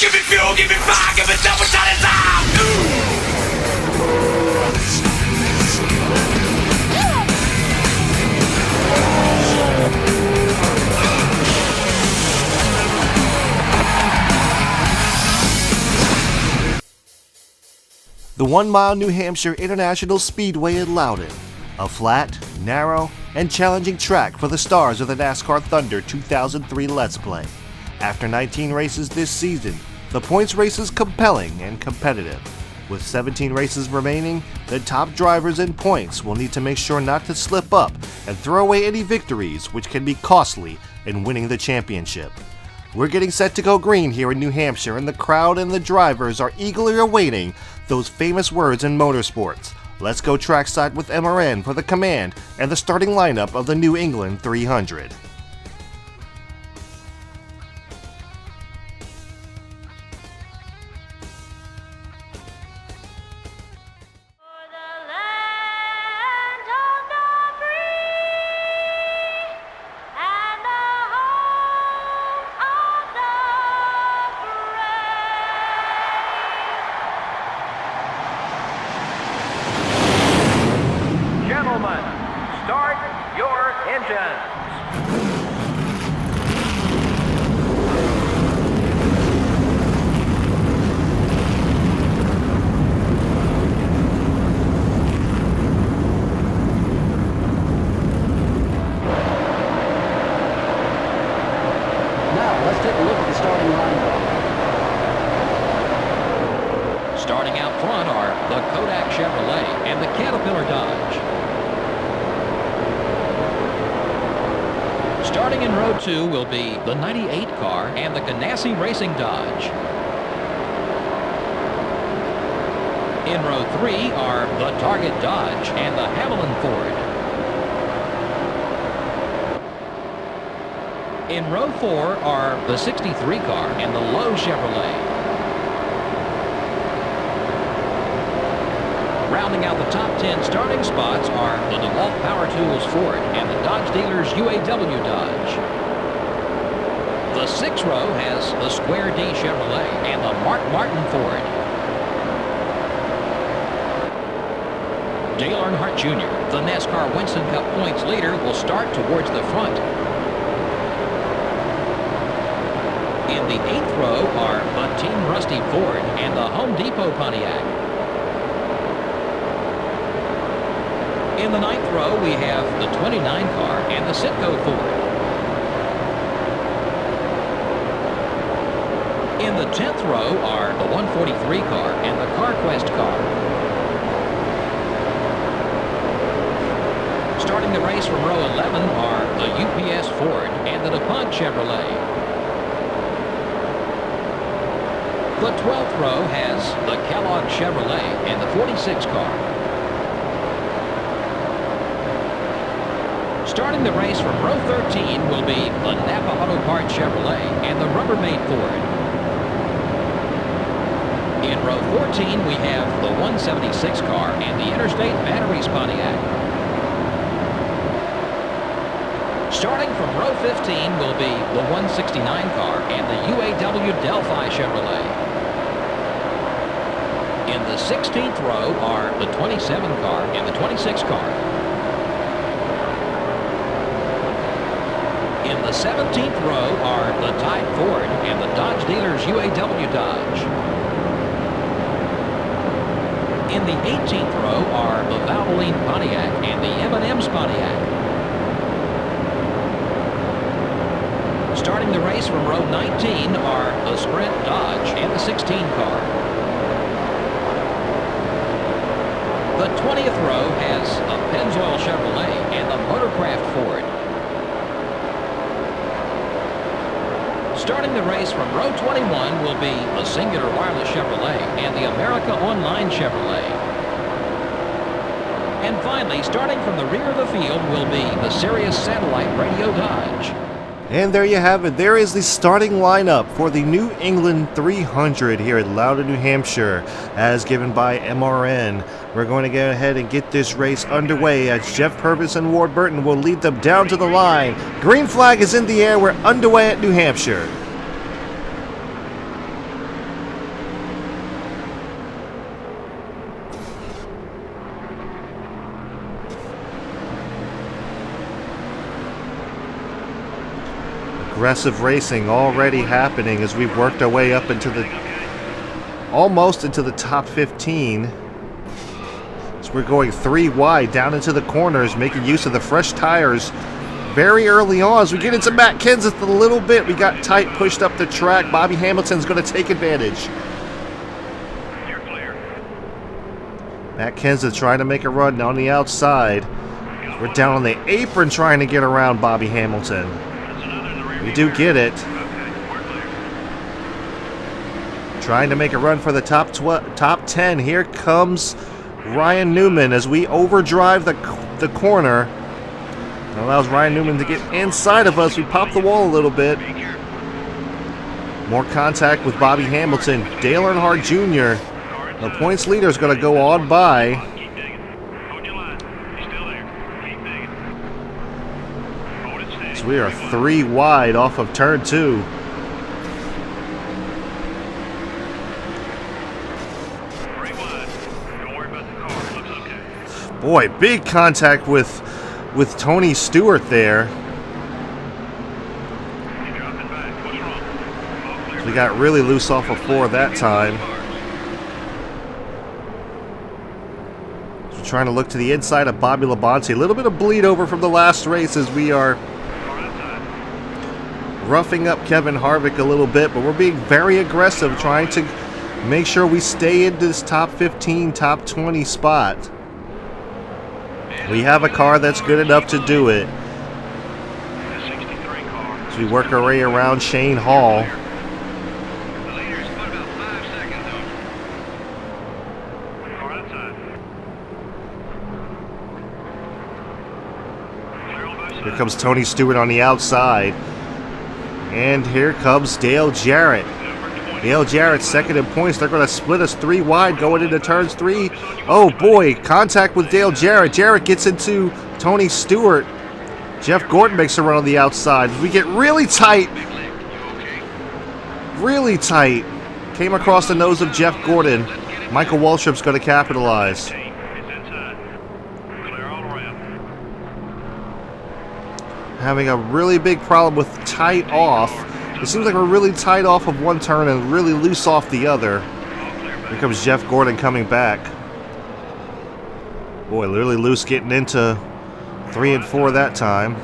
Give me fuel, give me fire, give me double shot of time. The 1 Mile, New Hampshire International Speedway at Loudon, a flat, narrow, and challenging track for the stars of the NASCAR Thunder 2003 Let's Play. After 19 races this season, the points race is compelling and competitive. With 17 races remaining, the top drivers in points will need to make sure not to slip up and throw away any victories which can be costly in winning the championship. We're getting set to go green here in New Hampshire, and the crowd and the drivers are eagerly awaiting those famous words in motorsports. Let's go trackside with MRN for the command and the starting lineup of the New England 300. Start your engines. Now, let's take a look at the starting lineup. Starting out front are the Kodak Chevrolet and the Caterpillar Dodge. Starting in row 2 will be the 98 car and the Ganassi Racing Dodge. In row 3 are the Target Dodge and the Hamelin Ford. In row 4 are the 63 car and the Lowe Chevrolet. Rounding out the top 10 starting spots are the DeWalt Power Tools Ford and the Dodge Dealers UAW Dodge. The 6th row has the Square D Chevrolet and the Mark Martin Ford. Dale Earnhardt Jr., the NASCAR Winston Cup points leader, will start towards the front. In the 8th row are the Team Rusty Ford and the Home Depot Pontiac. In the 9th row, we have the 29 car and the Citgo Ford. In the 10th row are the 143 car and the CarQuest car. Starting the race from row 11 are the UPS Ford and the DuPont Chevrolet. The 12th row has the Kellogg Chevrolet and the 46 car. Starting the race from row 13 will be the Napa Auto Parts Chevrolet and the Rubbermaid Ford. In row 14, we have the 176 car and the Interstate Batteries Pontiac. Starting from row 15 will be the 169 car and the UAW Delphi Chevrolet. In the 16th row are the 27 car and the 26 car. In the 17th row are the Tide Ford and the Dodge Dealers UAW Dodge. In the 18th row are the Valvoline Pontiac and the M&M's Pontiac. Starting the race from row 19 are the Sprint Dodge and the 16 car. The 20th row has a Pennzoil Chevrolet and the Motorcraft Ford. Starting the race from row 21 will be the Singular Wireless Chevrolet and the America Online Chevrolet. And finally, starting from the rear of the field will be the Sirius Satellite Radio Dodge. And there you have it. There is the starting lineup for the New England 300 here at Loudon, New Hampshire, as given by MRN. We're going to go ahead and get this race underway as Jeff Purvis and Ward Burton will lead them down to the line. Green flag is in the air. We're underway at New Hampshire. Aggressive racing already happening as we've worked our way up into the almost into the top 15. So we're going 3 wide down into the corners, making use of the fresh tires very early on. As we get into Matt Kenseth a little bit, we got tight, pushed up the track. Bobby Hamilton's going to take advantage. You're clear. Matt Kenseth trying to make a run on the outside. We're down on the apron trying to get around Bobby Hamilton. We do get it. Trying to make a run for the top 10. Here comes Ryan Newman as we overdrive the corner. It allows Ryan Newman to get inside of us. We pop the wall a little bit. More contact with Bobby Hamilton. Dale Earnhardt Jr., the points leader, is going to go on by. So we are 3 wide off of turn 2. Boy, big contact with Tony Stewart there. So we got really loose off of 4 that time. So we're trying to look to the inside of Bobby Labonte. A little bit of bleed over from the last race as we are roughing up Kevin Harvick a little bit, but we're being very aggressive, trying to make sure we stay in this top 15, top 20 spot. We have a car that's good enough to do it. As we work our way around Shane Hall. Here comes Tony Stewart on the outside. And here comes Dale Jarrett. Dale Jarrett second in points. They're going to split us 3 wide going into turns 3. Oh boy, contact with Dale Jarrett. Jarrett gets into Tony Stewart. Jeff Gordon makes a run on the outside. We get really tight. Really tight. Came across the nose of Jeff Gordon. Michael Waltrip's going to capitalize. Having a really big problem with tight off. It seems like we're really tight off of one turn and really loose off the other. Here comes Jeff Gordon coming back. Boy, really loose getting into 3 and 4 that time.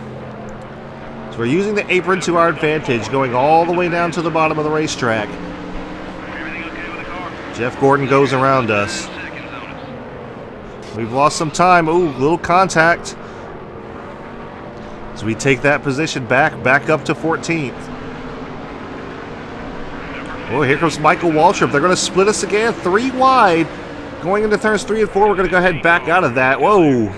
So we're using the apron to our advantage, going all the way down to the bottom of the racetrack. Jeff Gordon goes around us. We've lost some time. Ooh, little contact. So we take that position back up to 14th. Oh, here comes Michael Waltrip. They're going to split us again, 3 wide. Going into turns 3 and 4, we're going to go ahead and back out of that. Whoa.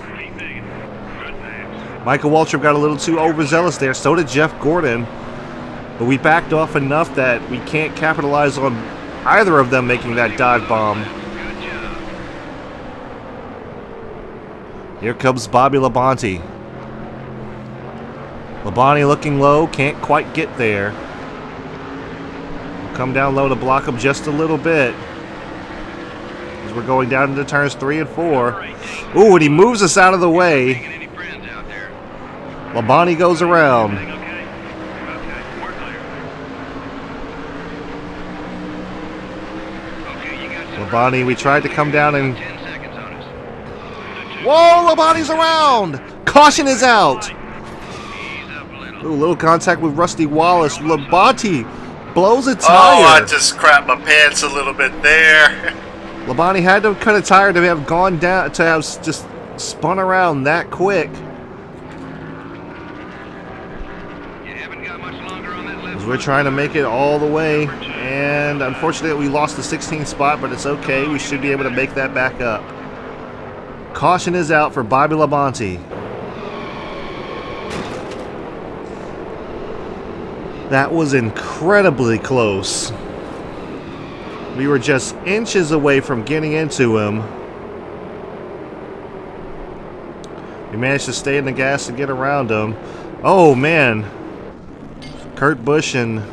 Michael Waltrip got a little too overzealous there. So did Jeff Gordon. But we backed off enough that we can't capitalize on either of them making that dive bomb. Here comes Bobby Labonte. Labonte looking low, can't quite get there. We'll come down low to block him just a little bit. As we're going down into turns 3 and 4. Ooh, and he moves us out of the way. Labonte goes around. Labonte, we tried to come down and... Whoa, Labonte's around! Caution is out! Ooh, little contact with Rusty Wallace. Labonte blows a tire. Oh, I just crapped my pants a little bit there. Labonte had to cut a tire to have gone down, to have just spun around that quick. As we're trying to make it all the way, and unfortunately we lost the 16th spot, but it's okay. We should be able to make that back up. Caution is out for Bobby Labonte. That was incredibly close. We were just inches away from getting into him. We managed to stay in the gas and get around him. Oh man. Kurt Busch and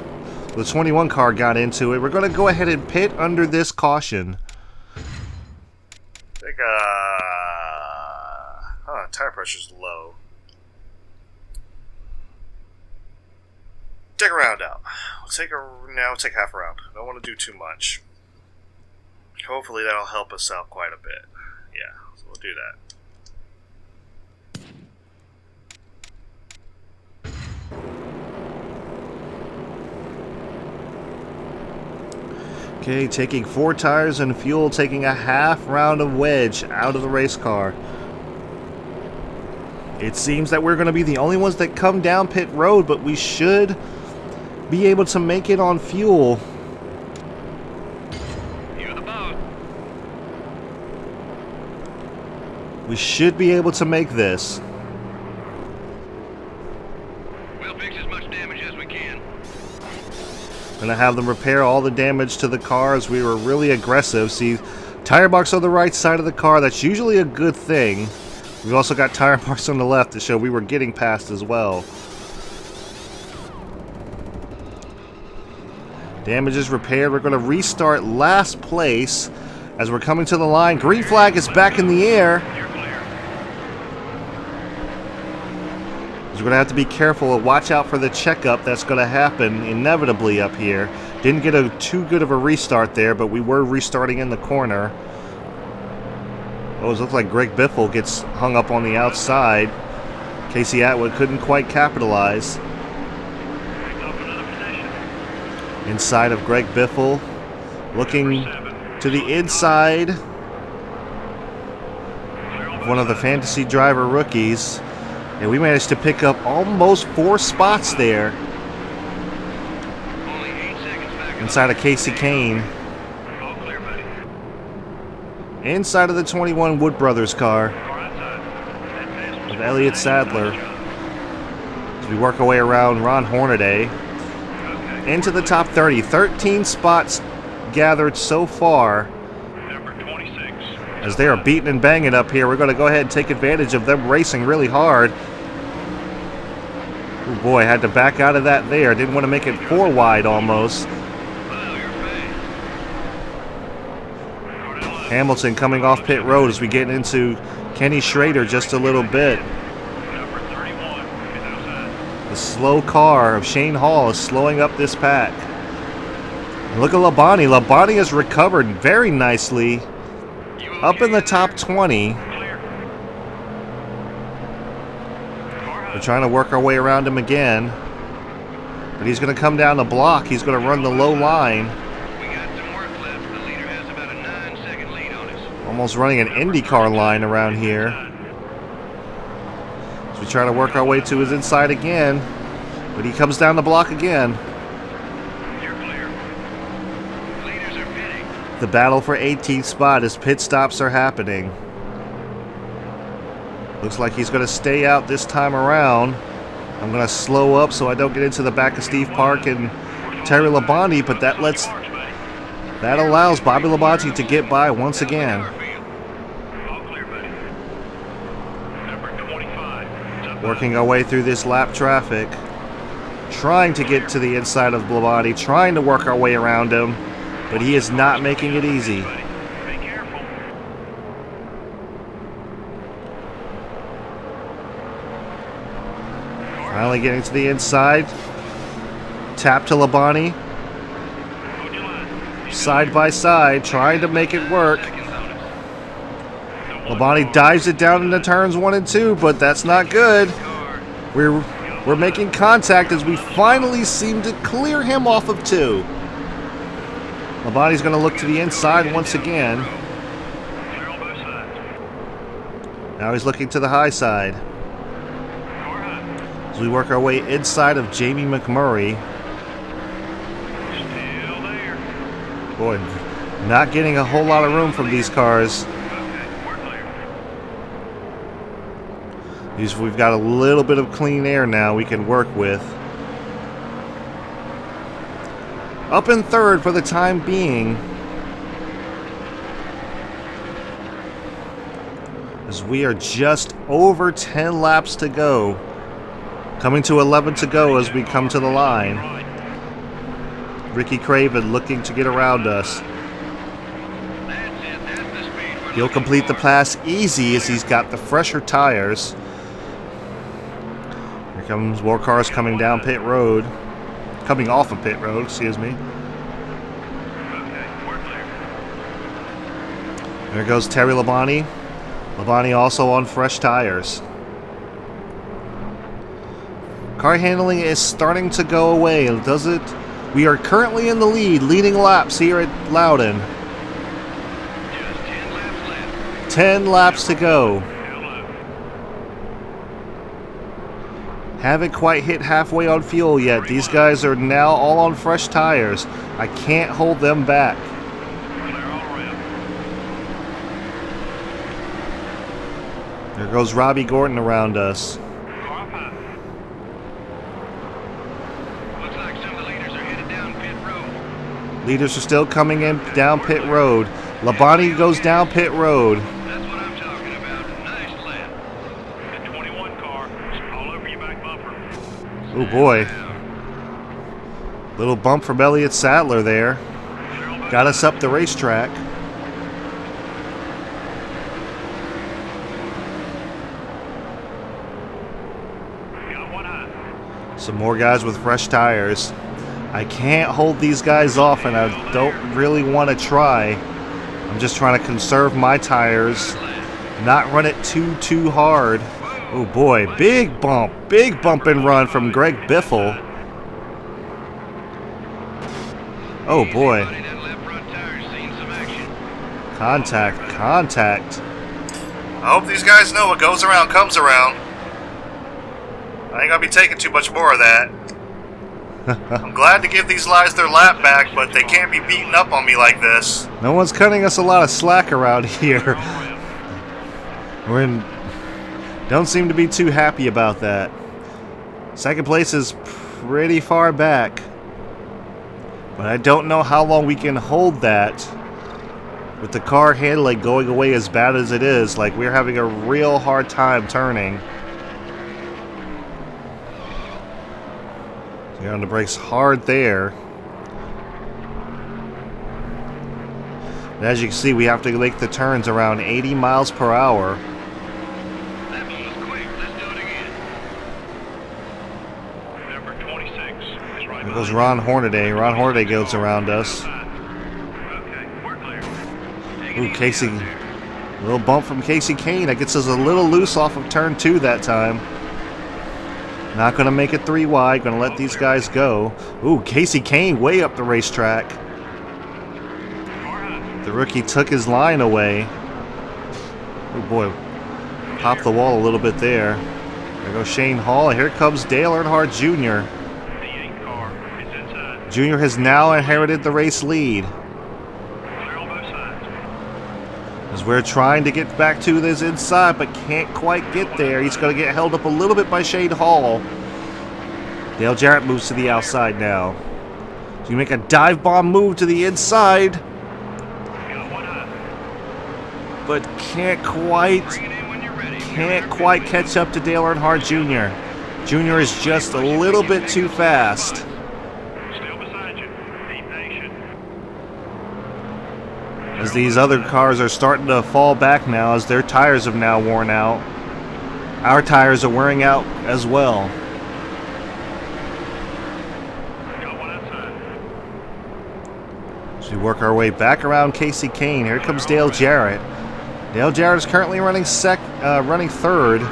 the 21 car got into it. We're going to go ahead and pit under this caution. I think, tire pressure's low. take a round out. We'll take half a round. I don't want to do too much. Hopefully that'll help us out quite a bit. Yeah, so we'll do that. Okay, taking 4 tires and fuel, taking a half round of wedge out of the race car. It seems that we're going to be the only ones that come down pit road, but we should be able to make it on fuel. You're the boat. We should be able to make this. We'll fix as much damage as we can. Gonna have them repair all the damage to the cars. We were really aggressive. See, tire marks on the right side of the car. That's usually a good thing. We've also got tire marks on the left to show we were getting past as well. Damage is repaired. We're going to restart last place as we're coming to the line. Green flag is back in the air. You're clear. We're going to have to be careful and watch out for the checkup that's going to happen inevitably up here. Didn't get too good of a restart there, but we were restarting in the corner. Oh, it looks like Greg Biffle gets hung up on the outside. Casey Atwood couldn't quite capitalize. Picked up another position. Inside of Greg Biffle, looking to the inside of one of the fantasy driver rookies. And we managed to pick up almost 4 spots there Only 8 seconds back. inside of Casey Kane. All clear, buddy. Inside of the 21 Wood Brothers car Car outside. That fast was of Elliott Sadler. As we work our way around Ron Hornaday Okay. into the top 30. 13 spots gathered so far. Number 26. As they are beating and banging up here, we're going to go ahead and take advantage of them racing really hard. Oh boy, had to back out of that there. Didn't want to make it 4 wide almost. Well, you're fast. Go down left. Hamilton coming off pit road as we get into Kenny Schrader just a little bit. Number 31 is outside. The slow car of Shane Hall is slowing up this pack. And look at Labonte. Labonte has recovered very nicely. You Up in the okay top there? 20. Clear. Car We're high. trying to work our way around him again. But he's going to come down the block. He's going to run the low line. We got some work left. The leader has about a 9-second lead on us. Almost running an IndyCar line around here. So we try to work our way to his inside again. But he comes down the block again. You're clear. Leaders are pitting. The battle for 18th spot as pit stops are happening. Looks like he's going to stay out this time around. I'm going to slow up so I don't get into the back of Steve Park and Terry Labonte, but that allows Bobby Labonte to get by once again. All clear, buddy. Number 25 is up. Working our way through this lap traffic. Trying to get to the inside of Labonte, trying to work our way around him, but he is not making it easy. Buddy, be careful. Finally getting to the inside. Tap to Labonte. Hold your line. Side by side, trying to make it work. Seconds on us. The one Labonte car. dives it down into turns 1 and 2, but that's not good. Car. We're making contact as we finally seem to clear him off of 2. Labonte's going to look to the inside once again. Clear on both sides. Now he's looking to the high side. Car high. As we work our way inside of Jamie McMurray. Still there. Boy, not getting a whole lot of room from these cars. Okay, we're clear. We've got a little bit of clean air now we can work with. Up in third for the time being. As we are just over 10 laps to go. Coming to 11 to go as we come to the line. Right. Ricky Craven looking to get around us. That's it. That's the speed we're He'll looking complete the for. pass easy as he's got the fresher tires. Here comes more cars coming down pit road. coming off of pit road, excuse me. Okay, we're clear. There goes Terry Labonte. Labonte also on fresh tires. Car handling is starting to go away. Does it? We are currently in the lead, leading laps here at Loudon. Just 10 laps left. 10 laps to go. Hello. Haven't quite hit halfway on fuel yet. These guys are now all on fresh tires. I can't hold them back. Clear all around. There goes Robbie Gordon around us. Car up high. Looks like some of the leaders are headed down pit road. Leaders are still coming in down pit road. Labonte goes down pit road. That's what I'm talking about. Nice lap. The 21 car is all over your back bumper. Oh boy. Little bump from Elliott Sadler there. Got us up the racetrack. Got one high. Some more guys with fresh tires. I can't hold these guys off, and I don't really want to try. I'm just trying to conserve my tires, not run it too hard. Oh boy, big bump and run from Greg Biffle. Oh boy. Buddy, that left front tire's seen some action. Contact. I hope these guys know what goes around comes around. I ain't gonna be taking too much more of that. I'm glad to give these guys their lap back, but they can't be beating up on me like this. No one's cutting us a lot of slack around here. Don't seem to be too happy about that. Second place is pretty far back. But I don't know how long we can hold that with the car handling going away as bad as it is. Like, we're having a real hard time turning. So you're on the brakes hard there. And as you can see, we have to make the turns around 80 miles per hour. That one was quick. Let's do it again. Number 26 is right There goes behind Ron Hornaday. Ron Hornaday goes around us. you. Okay, we're clear. Take it Ooh, easy Casey. out there. Little bump from Casey Kane. That gets us a little loose off of turn 2 that time. Not going to make it 3 wide. Going to let these guys go. Ooh, Casey Kane way up the racetrack. Car high. The rookie took his line away. Oh boy. Popped the wall a little bit there. There goes Shane Hall. Here comes Dale Earnhardt Jr. The 8 car is inside. Jr. has now inherited the race lead. Clear on both sides. As we're trying to get back to this inside, but can't quite get there. He's going to get held up a little bit by Shane Hall. Dale Jarrett moves to the outside now. So you make a dive bomb move to the inside, Got one high. but can't Bring it in when you're ready. quite catch up to Dale Earnhardt Jr. Jr. is just a little bit too fast. Still beside you. Be patient. As these other cars are starting to fall back now, as their tires have now worn out. Our tires are wearing out as well. Got one outside. So we work our way back around Casey Kane. Here comes Dale Jarrett. Dale Jarrett is currently running third. 88 is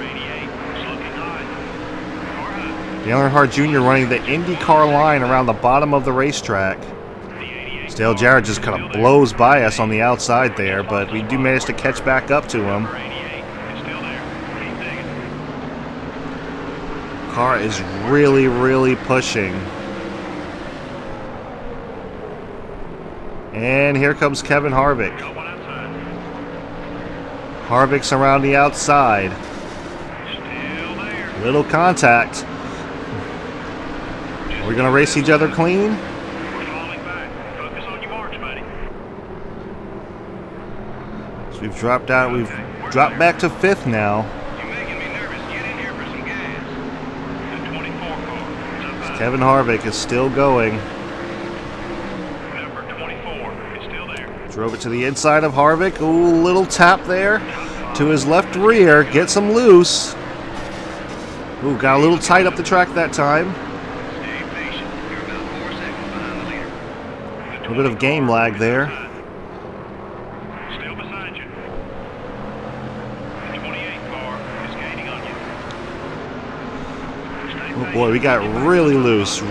looking high. Car high. Dale Earnhardt Jr. running the IndyCar line around the bottom of the racetrack. The 88 Dale Jarrett just kind of blows by us on the outside there, but we do manage to catch back up to him. Number 88 is still there. Keep digging. Car is really pushing. And here comes Kevin Harvick. Got one outside. Harvick's around the outside. Still there. Little contact. Are we going to race each other clean? We're falling back. Focus on your marks, buddy. So we've dropped out. We've dropped back to 5th now. You're making me nervous. Get in here for some gas. The 24 car is up high. Kevin Harvick is still going. Number 24 is still there. Drove it to the inside of Harvick. Ooh, little tap there to his left rear. Gets him loose. Ooh, got a little tight up the track that time. Stay patient. You're about A bit of game lag there. Still beside you. The 28 car is gaining on you. Oh boy, we got really loose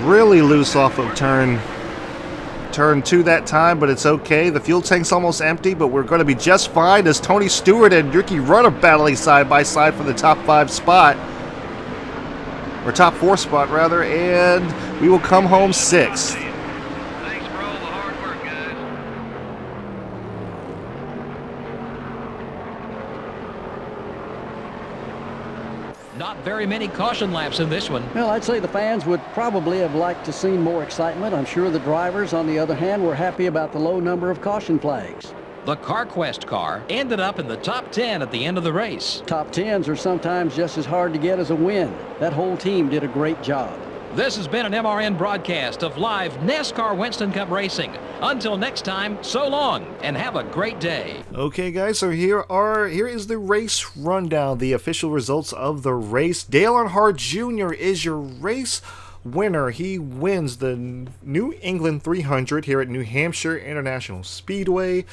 off of turn 2 that time, but it's okay. The fuel tank's almost empty, but we're going to be just fine as Tony Stewart and Ricky Rudd are battling side by side for the top 5 spot. Or top 4 spot, rather, and we will come home 6th. Thanks for all the hard work, guys. Not very many caution laps in this one. Well, I'd say the fans would probably have liked to see more excitement. I'm sure the drivers, on the other hand, were happy about the low number of caution flags. The CarQuest car ended up in the top 10 at the end of the race. Top 10s are sometimes just as hard to get as a win. That whole team did a great job. This has been an MRN broadcast of live NASCAR Winston Cup racing. Until next time, so long and have a great day. Okay, guys, so here is the race rundown, the official results of the race. Dale Earnhardt Jr. is your race winner. He wins the New England 300 here at New Hampshire International Speedway.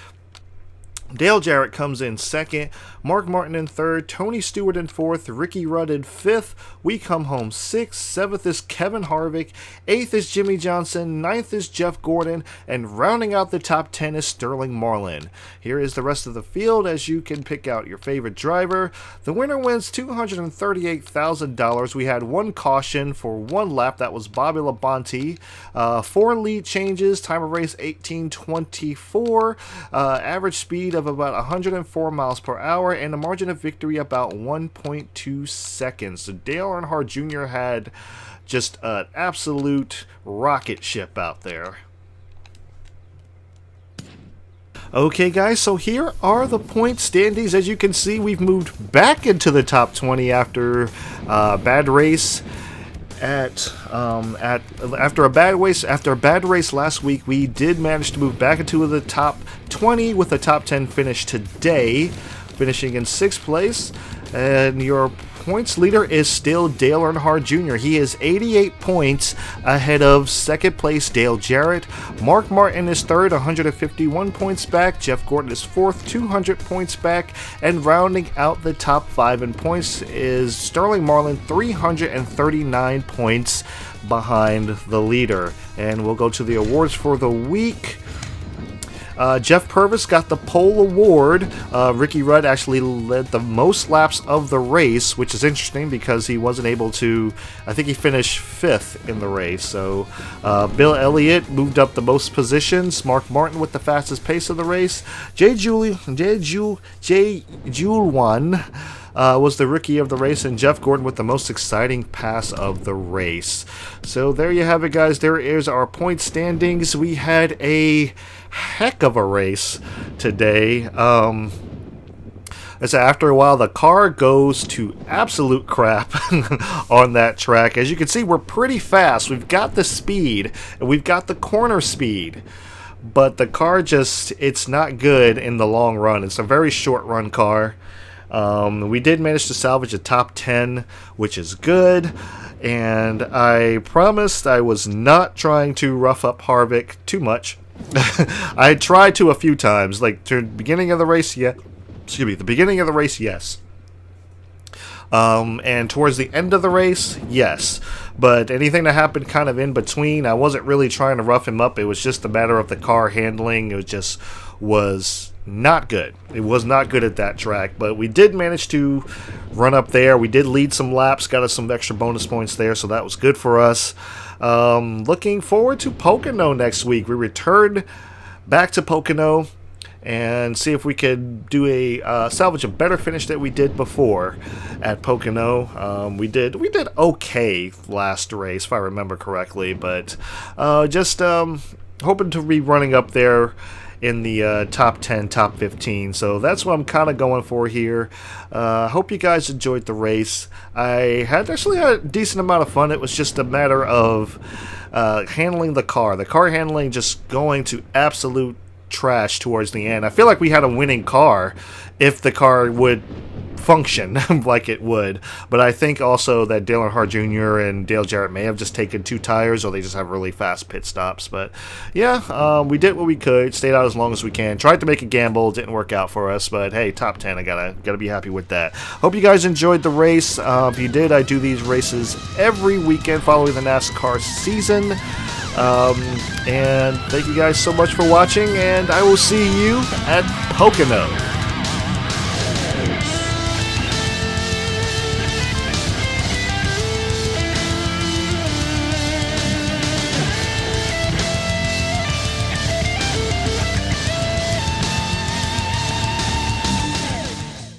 Dale Jarrett comes in 2nd, Mark Martin in 3rd, Tony Stewart in 4th, Ricky Rudd in 5th, we come home 6th, 7th is Kevin Harvick, 8th is Jimmy Johnson, 9th is Jeff Gordon, and rounding out the top 10 is Sterling Marlin. Here is the rest of the field as you can pick out your favorite driver. The winner wins $238,000. We had 1 caution for 1 lap, that was Bobby Labonte. 4 lead changes, time of race 18:24, average speed of about 104 miles per hour, and a margin of victory about 1.2 seconds. So Dale Earnhardt Jr. had just an absolute rocket ship out there. Okay, guys, so here are the point standings. As you can see, we've moved back into the top 20 after a bad race. After a bad race last week, we did manage to move back into the top 20 with a top 10 finish today, finishing in 6th place. And your points leader is still Dale Earnhardt Jr. He is 88 points ahead of 2nd place Dale Jarrett. Mark Martin is 3rd, 151 points back. Jeff Gordon is 4th, 200 points back. And rounding out the top 5 in points is Sterling Marlin, 339 points behind the leader. And we'll go to the awards for the week. Jeff Purvis got the pole award. Ricky Rudd actually led the most laps of the race, which is interesting because he wasn't able to, I think he finished 5th in the race. So Bill Elliott moved up the most positions. Mark Martin with the fastest pace of the race. Jay Julian was the rookie of the race, and Jeff Gordon with the most exciting pass of the race. So there you have it, guys. There is our point standings. We had a heck of a race today. As after a while, the car goes to absolute crap on that track. As you can see, we're pretty fast. We've got the speed, and we've got the corner speed. But the car just, it's not good in the long run. It's a very short run car. We did manage to salvage a top 10, which is good. And I promised I was not trying to rough up Harvick too much. I tried to a few times, like to the beginning of the race, the beginning of the race, yes. And towards the end of the race, yes. But anything that happened kind of in between, I wasn't really trying to rough him up. It was just a matter of the car handling. It was not good. It was not good at that track, but we did manage to run up there. We did lead some laps, got us some extra bonus points there, so that was good for us. Looking forward to Pocono next week. We returned back to Pocono and see if we could do a salvage a better finish that we did before at Pocono. We did okay last race, if I remember correctly, but just hoping to be running up there in the top 10, top 15. So that's what I'm kind of going for here. Hope you guys enjoyed the race. I actually had a decent amount of fun. It was just a matter of handling the car. The car handling just going to absolute trash towards the end. I feel like we had a winning car if the car would function like it would. But I think also that Dale Earnhardt Jr. and Dale Jarrett may have just taken 2 tires, or they just have really fast pit stops. But yeah, we did what we could, stayed out as long as we can, tried to make a gamble, didn't work out for us. But hey, top 10, I gotta be happy with that. Hope you guys enjoyed the race. If you did, I do these races every weekend following the NASCAR season. And thank you guys so much for watching, and I will see you at Pocono.